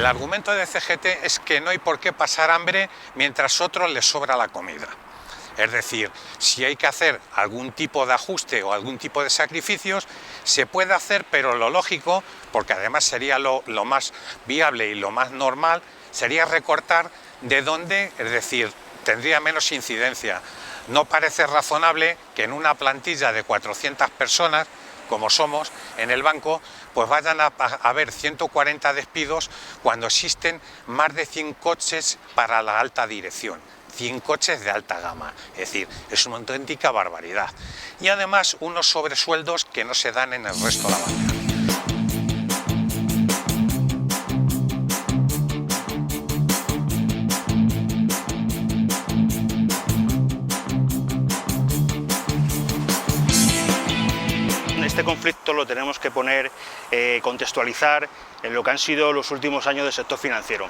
El argumento de CGT es que no hay por qué pasar hambre mientras a otros les sobra la comida. Es decir, si hay que hacer algún tipo de ajuste o algún tipo de sacrificios, se puede hacer, pero lo lógico, porque además sería lo más viable y lo más normal, sería recortar de donde, es decir, tendría menos incidencia. No parece razonable que en una plantilla de 400 personas, como somos en el banco, pues vayan a haber 140 despidos cuando existen más de 100 coches para la alta dirección. 100 coches de alta gama, es decir, es una auténtica barbaridad. Y además unos sobresueldos que no se dan en el resto de la banca. Este conflicto lo tenemos que contextualizar en lo que han sido los últimos años del sector financiero.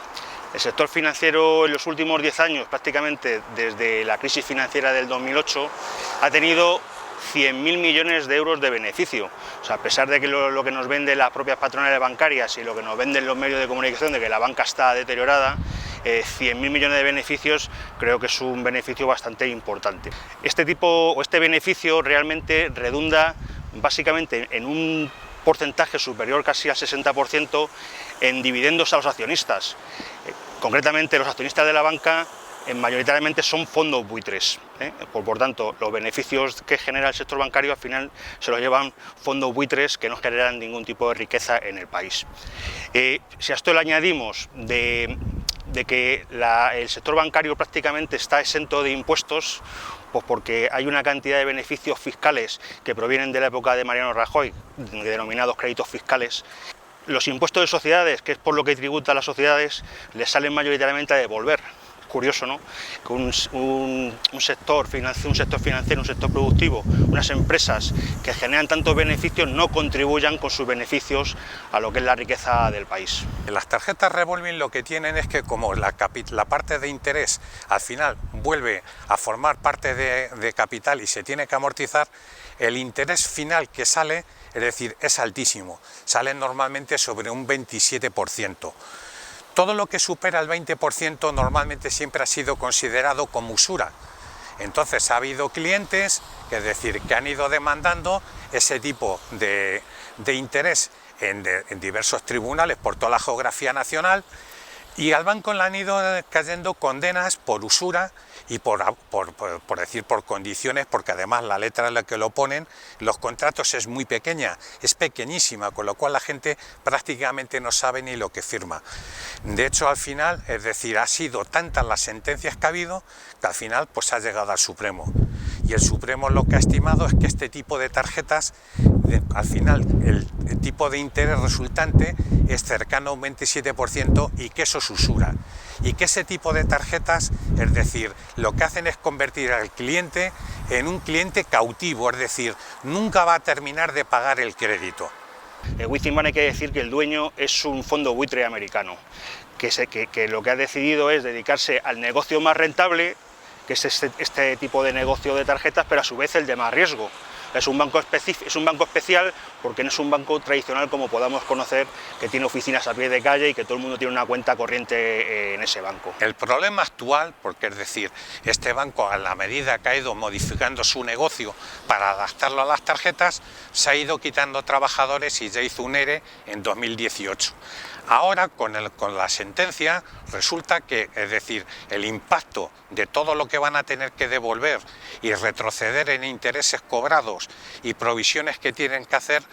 El sector financiero en los últimos 10 años, prácticamente desde la crisis financiera del 2008, ha tenido 100.000 millones de euros de beneficio. O sea, a pesar de que lo que nos venden las propias patronales bancarias y lo que nos venden los medios de comunicación de que la banca está deteriorada, 100.000 millones de beneficios creo que es un beneficio bastante importante. Este beneficio realmente redunda básicamente en un porcentaje superior casi al 60% en dividendos a los accionistas. Concretamente, los accionistas de la banca mayoritariamente son fondos buitres. Por tanto, los beneficios que genera el sector bancario al final se los llevan fondos buitres que no generan ningún tipo de riqueza en el país. Si a esto le añadimos de que el sector bancario prácticamente está exento de impuestos, pues porque hay una cantidad de beneficios fiscales que provienen de la época de Mariano Rajoy, denominados créditos fiscales. Los impuestos de sociedades, que es por lo que tributan las sociedades, les salen mayoritariamente a devolver. Curioso, ¿no?, que un sector financiero, un sector productivo, unas empresas que generan tantos beneficios no contribuyan con sus beneficios a lo que es la riqueza del país. Las tarjetas revolving lo que tienen es que como la parte de interés al final vuelve a formar parte de capital y se tiene que amortizar, el interés final que sale, es decir, es altísimo, sale normalmente sobre un 27%. Todo lo que supera el 20% normalmente siempre ha sido considerado como usura. Entonces ha habido clientes, es decir, que han ido demandando ese tipo de interés en diversos tribunales por toda la geografía nacional, y al banco le han ido cayendo condenas por usura y por condiciones, porque además la letra en la que lo ponen, los contratos es muy pequeña, es pequeñísima, con lo cual la gente prácticamente no sabe ni lo que firma. De hecho, al final, es decir, ha sido tantas las sentencias que ha habido, que al final pues ha llegado al Supremo. Y el Supremo lo que ha estimado es que este tipo de tarjetas, al final, el tipo de interés resultante es cercano a un 27% y que eso es usura. Y que ese tipo de tarjetas, es decir, lo que hacen es convertir al cliente en un cliente cautivo, es decir, nunca va a terminar de pagar el crédito. Wizzingbank, hay que decir que el dueño es un fondo buitre americano, que lo que ha decidido es dedicarse al negocio más rentable, que es este tipo de negocio de tarjetas, pero a su vez el de más riesgo. Es un banco especial porque no es un banco tradicional como podamos conocer, que tiene oficinas a pie de calle y que todo el mundo tiene una cuenta corriente en ese banco. El problema actual, porque es decir, este banco a la medida que ha ido modificando su negocio para adaptarlo a las tarjetas, se ha ido quitando trabajadores y ya hizo un ERE en 2018. Ahora, con la sentencia, resulta que, es decir, el impacto de todo lo que van a tener que devolver y retroceder en intereses cobrados y provisiones que tienen que hacer,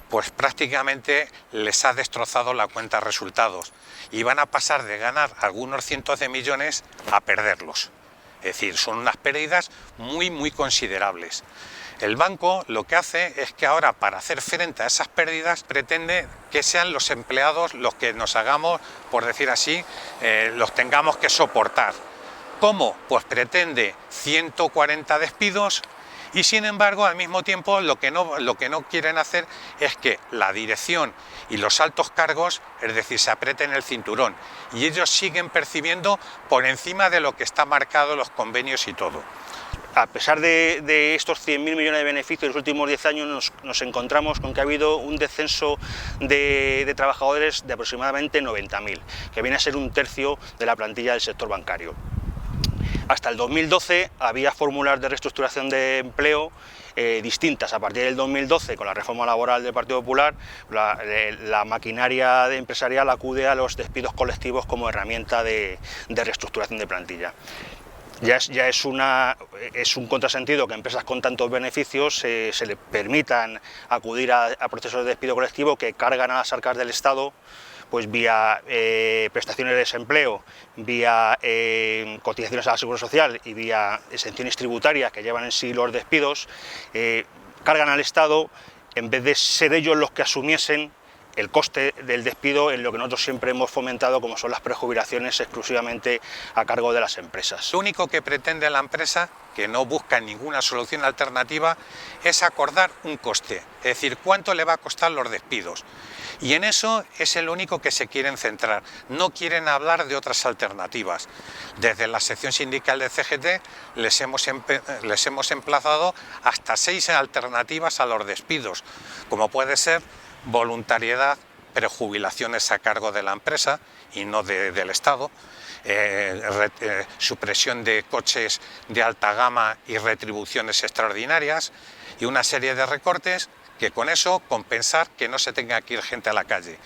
pues prácticamente les ha destrozado la cuenta de resultados y van a pasar de ganar algunos cientos de millones a perderlos. Es decir, son unas pérdidas muy considerables. El banco lo que hace es que ahora, para hacer frente a esas pérdidas, pretende que sean los empleados los que nos hagamos, por decir así, los tengamos que soportar. ¿Cómo? Pues pretende 140 despidos y, sin embargo, al mismo tiempo lo que no quieren hacer es que la dirección y los altos cargos, es decir, se aprieten el cinturón, y ellos siguen percibiendo por encima de lo que está marcado en los convenios y todo. a pesar de estos 100.000 millones de beneficios en los últimos 10 años, nos encontramos con que ha habido un descenso de trabajadores de aproximadamente 90.000, que viene a ser un tercio de la plantilla del sector bancario. Hasta el 2012 había fórmulas de reestructuración de empleo distintas. A partir del 2012, con la reforma laboral del Partido Popular, la maquinaria empresarial acude a los despidos colectivos como herramienta de reestructuración de plantilla. Ya es un contrasentido que empresas con tantos beneficios se le permitan acudir a procesos de despido colectivo que cargan a las arcas del Estado, pues vía prestaciones de desempleo, vía cotizaciones a la Seguridad Social y vía exenciones tributarias que llevan en sí los despidos, cargan al Estado en vez de ser ellos los que asumiesen el coste del despido en lo que nosotros siempre hemos fomentado, como son las prejubilaciones exclusivamente a cargo de las empresas. Lo único que pretende la empresa, que no busca ninguna solución alternativa, es acordar un coste, es decir, cuánto le va a costar los despidos. Y en eso es el único que se quieren centrar, no quieren hablar de otras alternativas. Desde la sección sindical de CGT les hemos emplazado hasta 6 alternativas a los despidos, como puede ser voluntariedad, prejubilaciones a cargo de la empresa y no del Estado, supresión de coches de alta gama y retribuciones extraordinarias y una serie de recortes que con eso compensar que no se tenga que ir gente a la calle.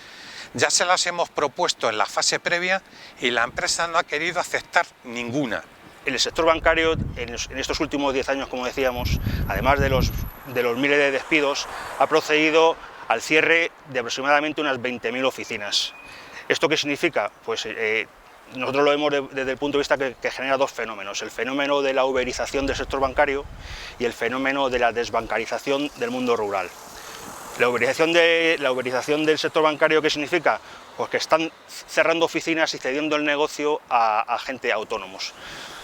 Ya se las hemos propuesto en la fase previa y la empresa no ha querido aceptar ninguna. El sector bancario en estos últimos 10 años, como decíamos, además de los miles de despidos, ha procedido al cierre de aproximadamente unas 20.000 oficinas. ¿Esto qué significa? Pues nosotros lo vemos desde el punto de vista que genera dos fenómenos: el fenómeno de la uberización del sector bancario y el fenómeno de la desbancarización del mundo rural. La uberización del sector bancario, ¿qué significa? Pues que están cerrando oficinas y cediendo el negocio a agentes autónomos.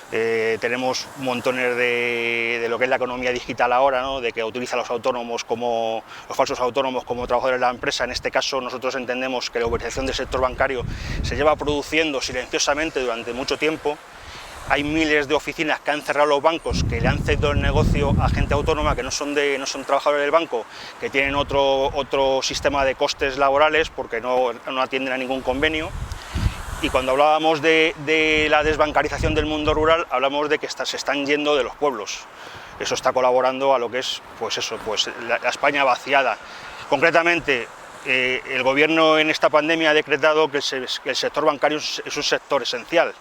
Tenemos montones de lo que es la economía digital ahora, ¿no? De que utiliza a los autónomos los falsos autónomos como trabajadores de la empresa. En este caso nosotros entendemos que la uberización del sector bancario se lleva produciendo silenciosamente durante mucho tiempo. Hay miles de oficinas que han cerrado los bancos, que le han cedido el negocio a gente autónoma que no son trabajadores del banco, que tienen otro sistema de costes laborales porque no atienden a ningún convenio. Y cuando hablábamos de la desbancarización del mundo rural, hablamos de que se están yendo de los pueblos. Eso está colaborando a lo que es la España vaciada. Concretamente, el gobierno en esta pandemia ha decretado que el sector bancario es un sector esencial.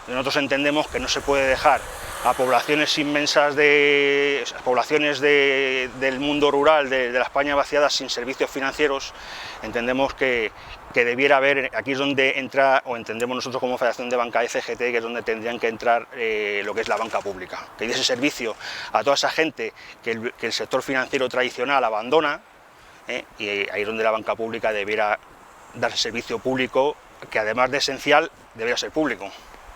Nosotros entendemos que no se puede dejar a poblaciones inmensas del mundo rural, de la España vaciada, sin servicios financieros. Entendemos que debiera haber, aquí es donde entra, o entendemos nosotros como Federación de Banca de CGT, que es donde tendrían que entrar lo que es la banca pública, que diese servicio a toda esa gente que el sector financiero tradicional abandona, y ahí es donde la banca pública debiera dar servicio público, que además de esencial, debería ser público.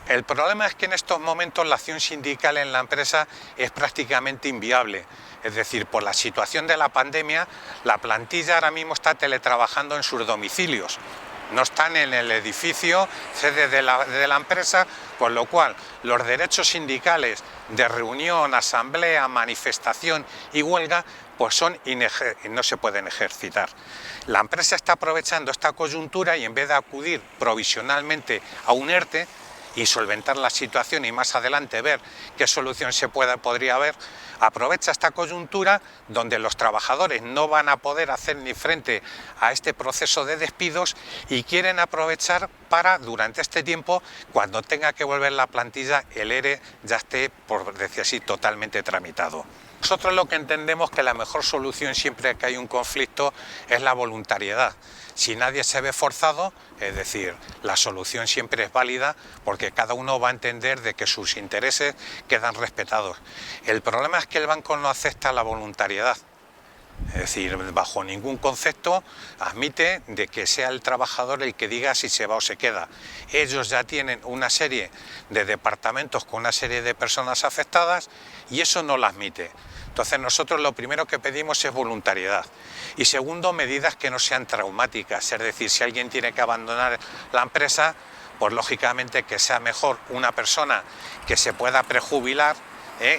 El problema es que en estos momentos la acción sindical en la empresa es prácticamente inviable. Es decir, por la situación de la pandemia, la plantilla ahora mismo está teletrabajando en sus domicilios. No están en el edificio sede de la empresa, con lo cual los derechos sindicales de reunión, asamblea, manifestación y huelga pues no se pueden ejercitar. La empresa está aprovechando esta coyuntura y en vez de acudir provisionalmente a un ERTE y solventar la situación y más adelante ver qué solución podría haber, aprovecha esta coyuntura donde los trabajadores no van a poder hacer ni frente a este proceso de despidos y quieren aprovechar para, durante este tiempo, cuando tenga que volver la plantilla, el ERE ya esté, por decir así, totalmente tramitado. Nosotros lo que entendemos que la mejor solución siempre que hay un conflicto es la voluntariedad. Si nadie se ve forzado, es decir, la solución siempre es válida porque cada uno va a entender de que sus intereses quedan respetados. El problema es que el banco no acepta la voluntariedad. Es decir, bajo ningún concepto admite de que sea el trabajador el que diga si se va o se queda. Ellos ya tienen una serie de departamentos con una serie de personas afectadas y eso no lo admite. Entonces nosotros lo primero que pedimos es voluntariedad y segundo, medidas que no sean traumáticas, es decir, si alguien tiene que abandonar la empresa, pues lógicamente que sea mejor una persona que se pueda prejubilar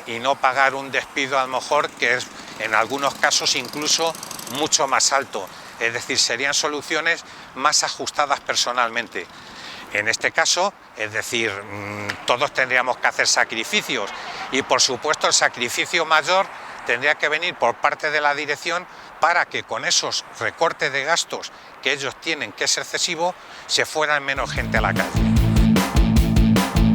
y no pagar un despido a lo mejor que es en algunos casos incluso mucho más alto. Es decir, serían soluciones más ajustadas personalmente. En este caso, es decir, todos tendríamos que hacer sacrificios y por supuesto el sacrificio mayor tendría que venir por parte de la dirección para que con esos recortes de gastos que ellos tienen, que es excesivo, se fueran menos gente a la calle.